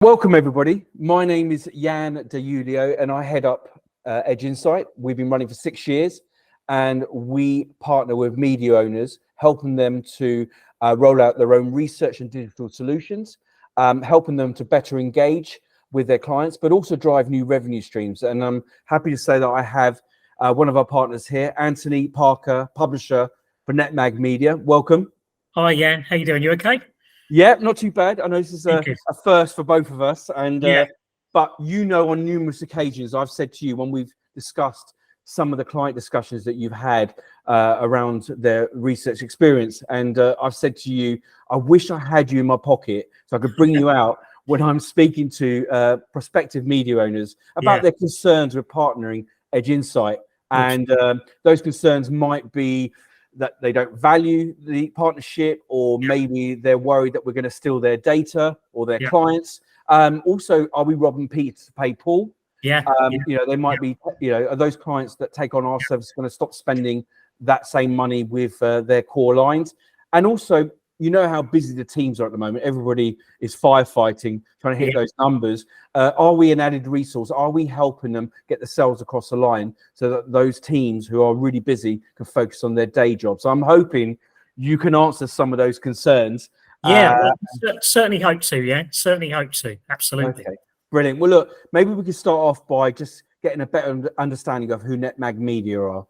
Welcome everybody. My name is Jan De Julio and I head up Edge Insight. We've been running for 6 years and we partner with media owners, helping them to roll out their own research and digital solutions, helping them to better engage with their clients, but also drive new revenue streams. And I'm happy to say that I have one of our partners here, Anthony Parker, publisher for netMAGmedia. Welcome. Hi, Jan. How you doing? You okay? Yeah, not too bad. I know this is a first for both of us, and but on numerous occasions I've said to you when we've discussed some of the client discussions that you've had around their research experience, and I've said to you, I wish I had you in my pocket so I could bring you out when I'm speaking to prospective media owners about their concerns with partnering Edge Insight, and those concerns might be that they don't value the partnership, or maybe they're worried that we're going to steal their data or their clients. Also, are we robbing Peter to pay Paul? You know, they might be, are those clients that take on our service going to stop spending that same money with their core lines? And also, you know how busy the teams are at the moment. Everybody is firefighting, trying to hit those numbers. Are we an added resource? Are we helping them get the sales across the line so that those teams who are really busy can focus on their day jobs? So I'm hoping you can answer some of those concerns. Certainly hope to. Yeah, certainly hope to. Absolutely. Okay, brilliant. Well, look, maybe we could start off by just getting a better understanding of who netMAGmedia are.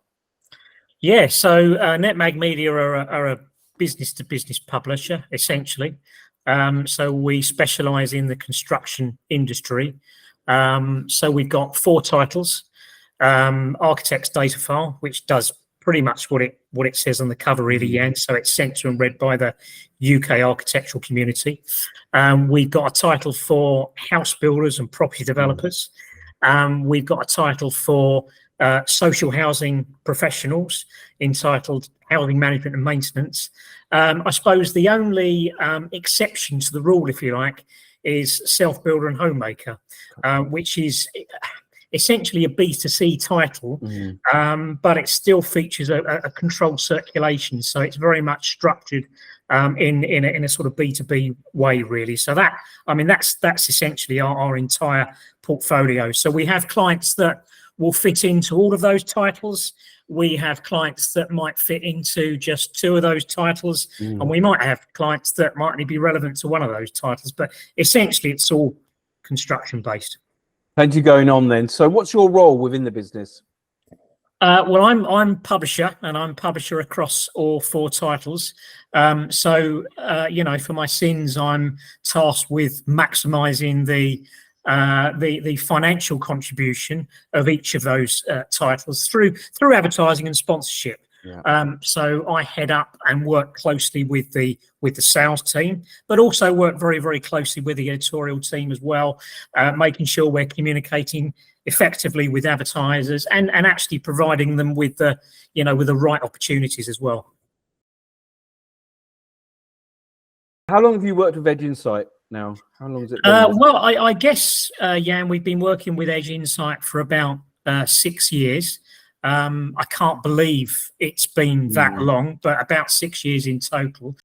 Yeah, so netMAGmedia are a business-to-business publisher, essentially. So we specialize in the construction industry. So we've got 4 titles. Architect's Data File, which does pretty much what it says on the cover, really, Jan. So it's sent to and read by the UK architectural community. We've got a title for house builders and property developers. We've got a title for social housing professionals entitled Housing Management and Maintenance. I suppose the only exception to the rule, if you like, is self-builder and homemaker, which is essentially a B2C title, but it still features a controlled circulation. So it's very much structured in a sort of B2B way, really. So that's essentially our entire portfolio. So we have clients that will fit into all of those titles. We have clients that might fit into just 2 of those titles, and we might have clients that might only be relevant to 1 of those titles. But essentially, it's all construction based. Plenty going on then. So, what's your role within the business? Well, I'm publisher, and I'm publisher across all 4 titles. So, for my sins, I'm tasked with maximising the financial contribution of each of those titles through advertising and sponsorship. So I head up and work closely with the sales team, but also work very, very closely with the editorial team as well, making sure we're communicating effectively with advertisers and actually providing them with the right opportunities as well. How long have you worked with Edge Insight now? How long has it been? Well, I guess, Jan, we've been working with Edge Insight for about 6 years. I can't believe it's been that long, but about 6 years in total.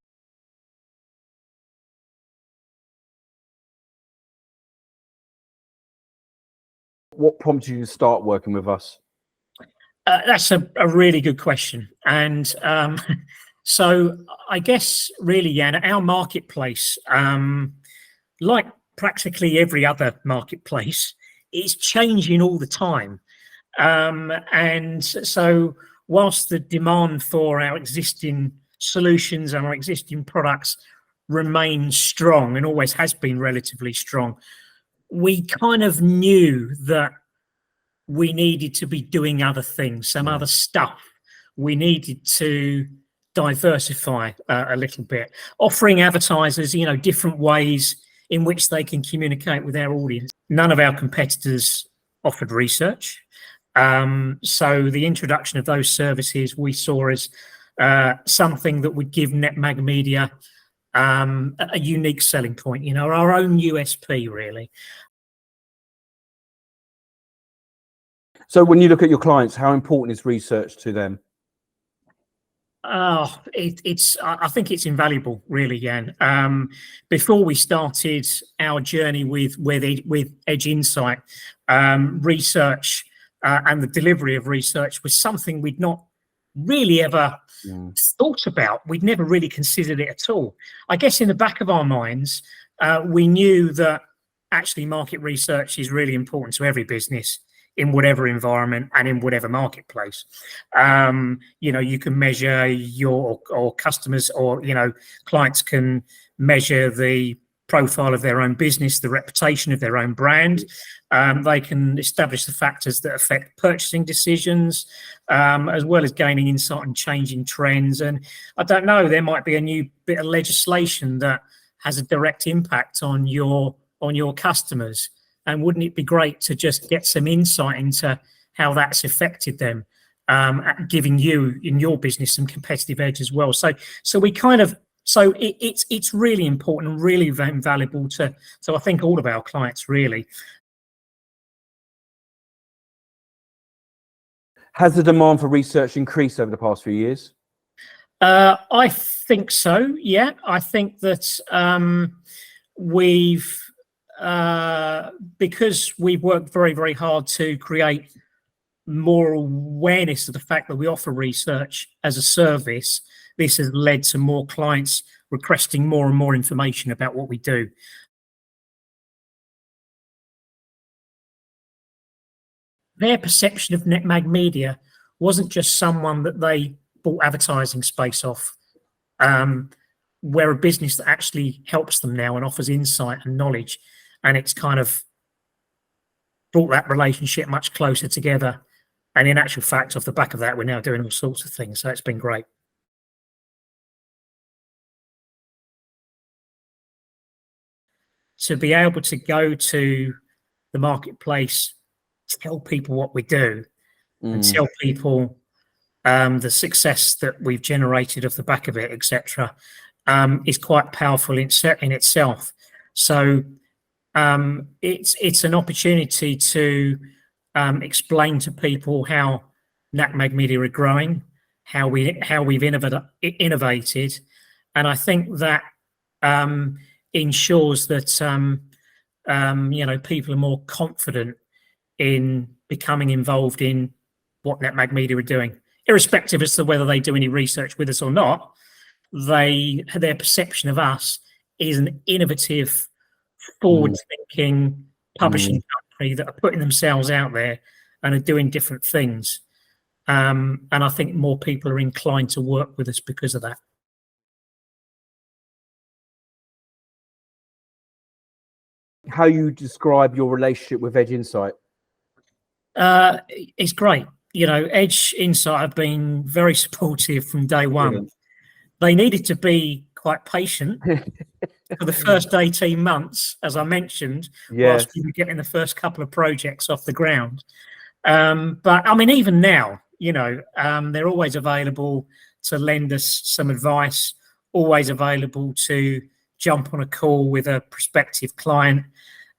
What prompted you to start working with us? That's a really good question. And so I guess really, Jan, our marketplace, like practically every other marketplace, is changing all the time. And so whilst the demand for our existing solutions and our existing products remains strong and always has been relatively strong, we kind of knew that we needed to be doing other things, some other stuff. We needed to diversify a little bit, offering advertisers, different ways in which they can communicate with their audience. None of our competitors offered research. So the introduction of those services we saw as something that would give netMAGmedia a unique selling point, our own USP, really. So when you look at your clients, how important is research to them? I think it's invaluable, really, Jan. Before we started our journey with Edge Insight, research and the delivery of research was something we'd not really ever thought about. We'd never really considered it at all. I guess in the back of our minds, we knew that actually market research is really important to every business in whatever environment and in whatever marketplace. You can measure your customers or clients can measure the profile of their own business, the reputation of their own brand. They can establish the factors that affect purchasing decisions, as well as gaining insight and changing trends. And I don't know, there might be a new bit of legislation that has a direct impact on your customers. And wouldn't it be great to just get some insight into how that's affected them, giving you in your business some competitive edge as well? So it's really important and really valuable to I think all of our clients really. Has the demand for research increased over the past few years? I think so. Yeah, I think that because we've worked very, very hard to create more awareness of the fact that we offer research as a service, this has led to more clients requesting more and more information about what we do. Their perception of netMAGmedia wasn't just someone that they bought advertising space off. We're a business that actually helps them now and offers insight and knowledge. And it's kind of brought that relationship much closer together. And in actual fact, off the back of that, we're now doing all sorts of things. So it's been great. To be able to go to the marketplace, tell people what we do, and tell people the success that we've generated off the back of it, etc., is quite powerful in itself. So it's an opportunity to explain to people how netMAGmedia are growing, how we've innovated, and I think that ensures that people are more confident in becoming involved in what netMAGmedia are doing, irrespective as to whether they do any research with us or not. Their perception of us is an innovative, forward-thinking publishing company that are putting themselves out there and are doing different things. And I think more people are inclined to work with us because of that. How you describe your relationship with Edge Insight? It's great. Edge Insight have been very supportive from day one. Brilliant. They needed to be quite patient for the first 18 months, as I mentioned, whilst we were getting the first couple of projects off the ground. But I mean, even now, they're always available to lend us some advice, always available to jump on a call with a prospective client.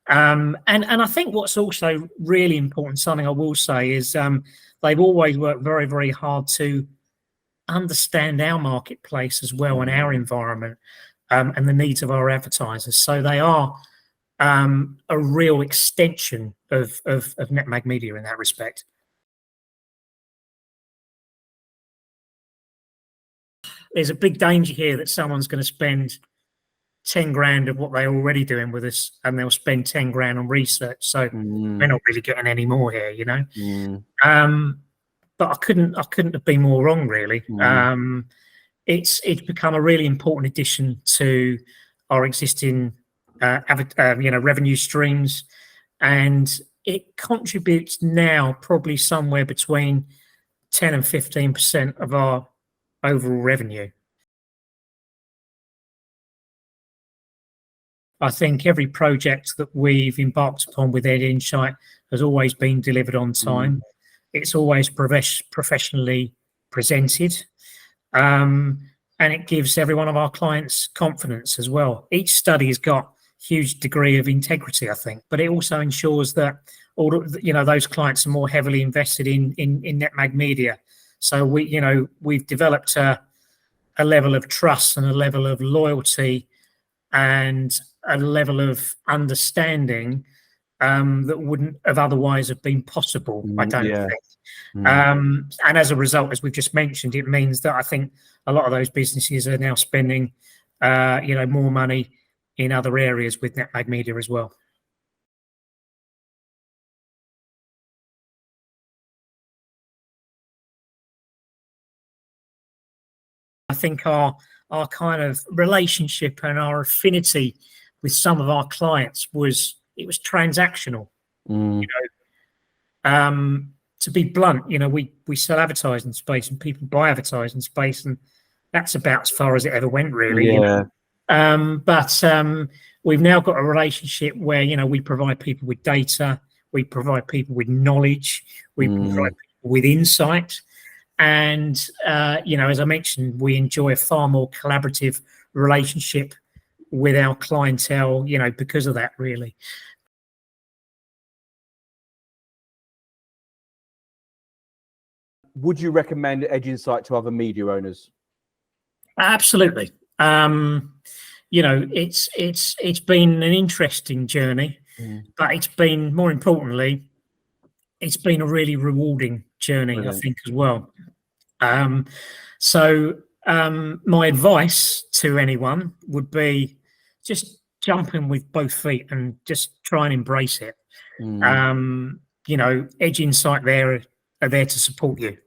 And I think what's also really important, something I will say, is they've always worked very, very hard to understand our marketplace as well and our environment and the needs of our advertisers. So they are a real extension of netMAGmedia in that respect. There's a big danger here that someone's going to spend 10 grand of what they're already doing with us, and they'll spend 10 grand on research. So they're not really getting any more here, But I couldn't have been more wrong, really. It's become a really important addition to our existing revenue streams, and it contributes now probably somewhere between 10 and 15% of our overall revenue. I think every project that we've embarked upon with Edge Insight has always been delivered on time. It's always professionally presented, and it gives every one of our clients confidence as well. Each study has got a huge degree of integrity, I think, but it also ensures that those clients are more heavily invested in netMAGmedia. So we've developed a a level of trust and a level of loyalty and a level of understanding that wouldn't have otherwise have been possible, I don't think. And as a result, as we've just mentioned, it means that I think a lot of those businesses are now spending, more money in other areas with netMAGmedia as well. I think our kind of relationship and our affinity with some of our clients was transactional. To be blunt, we sell advertising space and people buy advertising space, and that's about as far as it ever went, really. But we've now got a relationship where we provide people with data, we provide people with knowledge, we provide people with insight. And, as I mentioned, we enjoy a far more collaborative relationship with our clientele, because of that, really. Would you recommend Edge Insight to other media owners? Absolutely. It's been an interesting journey, but it's been, more importantly, it's been a really rewarding journey. Brilliant. I think, as well. My advice to anyone would be just jump in with both feet and just try and embrace it. Edge Insight are there to support you.